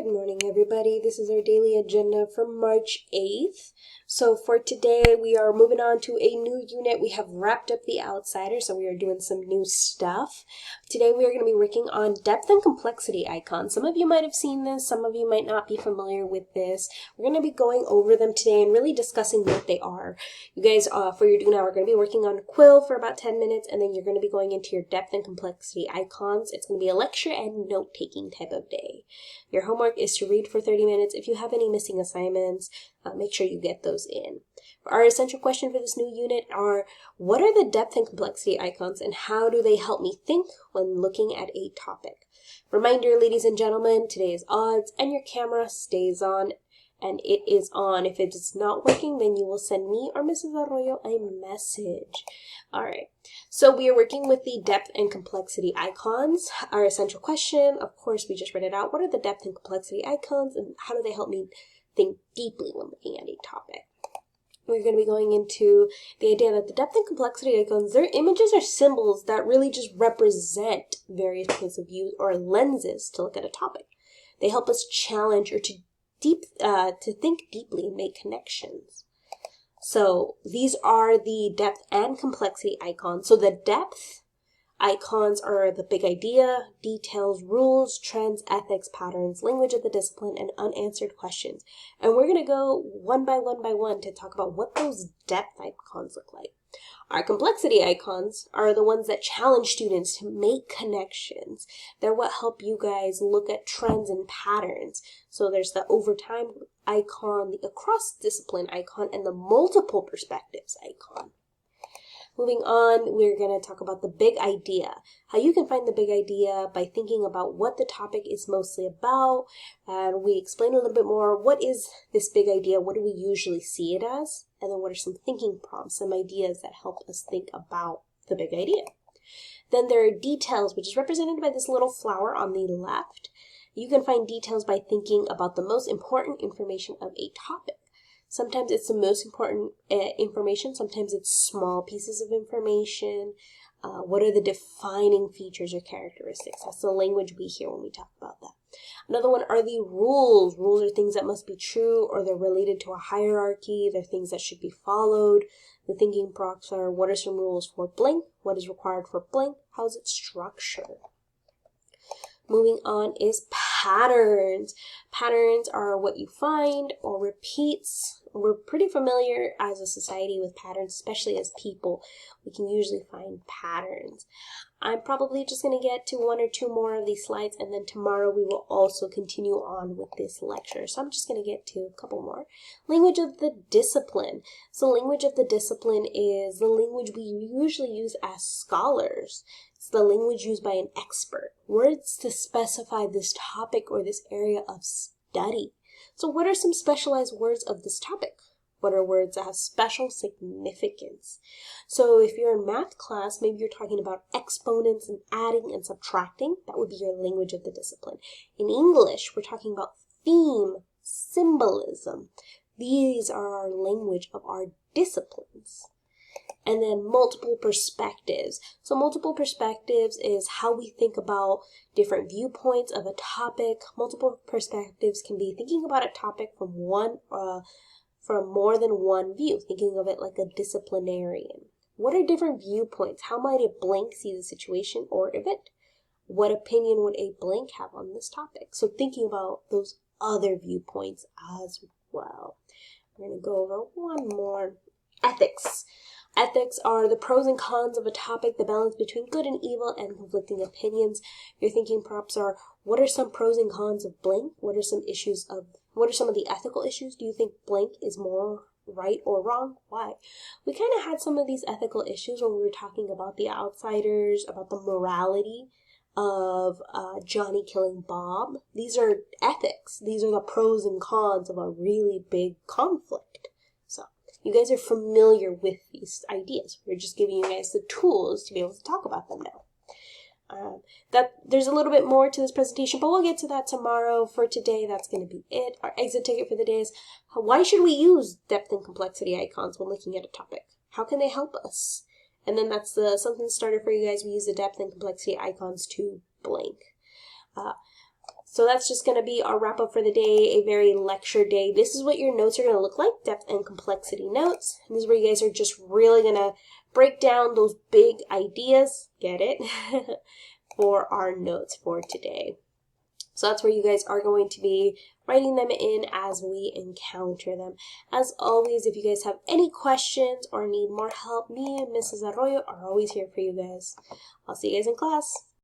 Good morning, everybody. This is our daily agenda for March 8th. So for today, we are moving on to a new unit. We have wrapped up the outsider, so we are doing some new stuff. Today, we are going to be working on depth and complexity icons. Some of you might have seen this. Some of you might not be familiar with this. We're going to be going over them today and really discussing what they are. You guys, for your do now, we're going to be working on Quill for about 10 minutes, and then you're going to be going into your depth and complexity icons. It's going to be a lecture and note-taking type of day. Your homework is to read for 30 minutes. If you have any missing assignments, make sure you get those in. Our essential question for this new unit are, what are the depth and complexity icons and how do they help me think when looking at a topic? Reminder, ladies and gentlemen, today is odds and your camera stays on, and it is on. If it is not working, then you will send me or Mrs. Arroyo a message. All right, so we are working with the depth and complexity icons. Our essential question, of course, we just read it out. What are the depth and complexity icons and how do they help me think deeply when looking at a topic? We're going to be going into the idea that the depth and complexity icons, they're images or symbols that really just represent various points of view or lenses to look at a topic. They help us challenge or to think deeply and make connections. So these are the depth and complexity icons. So the depth icons are the big idea, details, rules, trends, ethics, patterns, language of the discipline, and unanswered questions. And we're going to go one by one to talk about what those depth icons look like. Our complexity icons are the ones that challenge students to make connections. They're what help you guys look at trends and patterns. So there's the overtime icon, the across discipline icon, and the multiple perspectives icon. Moving on, we're going to talk about the big idea. How you can find the big idea by thinking about what the topic is mostly about. And we explain a little bit more, what is this big idea? What do we usually see it as? And then what are some thinking prompts, some ideas that help us think about the big idea? Then there are details, which is represented by this little flower on the left. You can find details by thinking about the most important information of a topic. Sometimes it's the most important information. Sometimes it's small pieces of information. What are the defining features or characteristics? That's the language we hear when we talk about that. Another one are the rules. Rules are things that must be true or they're related to a hierarchy. They're things that should be followed. The thinking prompts are, what are some rules for blank? What is required for blank? How is it structured? Moving on is patterns. Patterns are what you find or repeats. We're pretty familiar as a society with patterns, especially as people. We can usually find patterns. I'm probably just going to get to one or two more of these slides, and then tomorrow we will also continue on with this lecture. So I'm just going to get to a couple more. Language of the discipline. So language of the discipline is the language we usually use as scholars. It's the language used by an expert. Words to specify this topic or this area of study. So what are some specialized words of this topic? What are words that have special significance? So if you're in math class, maybe you're talking about exponents and adding and subtracting. That would be your language of the discipline. In English, we're talking about theme, symbolism. These are our language of our disciplines. And then multiple perspectives. So multiple perspectives is how we think about different viewpoints of a topic. Multiple perspectives can be thinking about a topic from more than one view, thinking of it like a disciplinarian. What are different viewpoints? How might a blank see the situation or event? What opinion would a blank have on this topic? So thinking about those other viewpoints as well. We're going to go over one more. Ethics. Ethics are the pros and cons of a topic, the balance between good and evil, and conflicting opinions. Your thinking prompts are, what are some pros and cons of blank? What are some of the ethical issues? Do you think blank is more right or wrong? Why? We kind of had some of these ethical issues when we were talking about the outsiders, about the morality of Johnny killing Bob. These are ethics. These are the pros and cons of a really big conflict. You guys are familiar with these ideas. We're just giving you guys the tools to be able to talk about them now. There's a little bit more to this presentation, but we'll get to that tomorrow. For today, that's going to be it. Our exit ticket for the day is, why should we use depth and complexity icons when looking at a topic? How can they help us? And then that's the something starter for you guys. We use the depth and complexity icons to blank. So that's just going to be our wrap up for the day, a very lecture day. This is what your notes are going to look like, depth and complexity notes. And this is where you guys are just really going to break down those big ideas, get it, for our notes for today. So that's where you guys are going to be writing them in as we encounter them. As always, if you guys have any questions or need more help, me and Mrs. Arroyo are always here for you guys. I'll see you guys in class.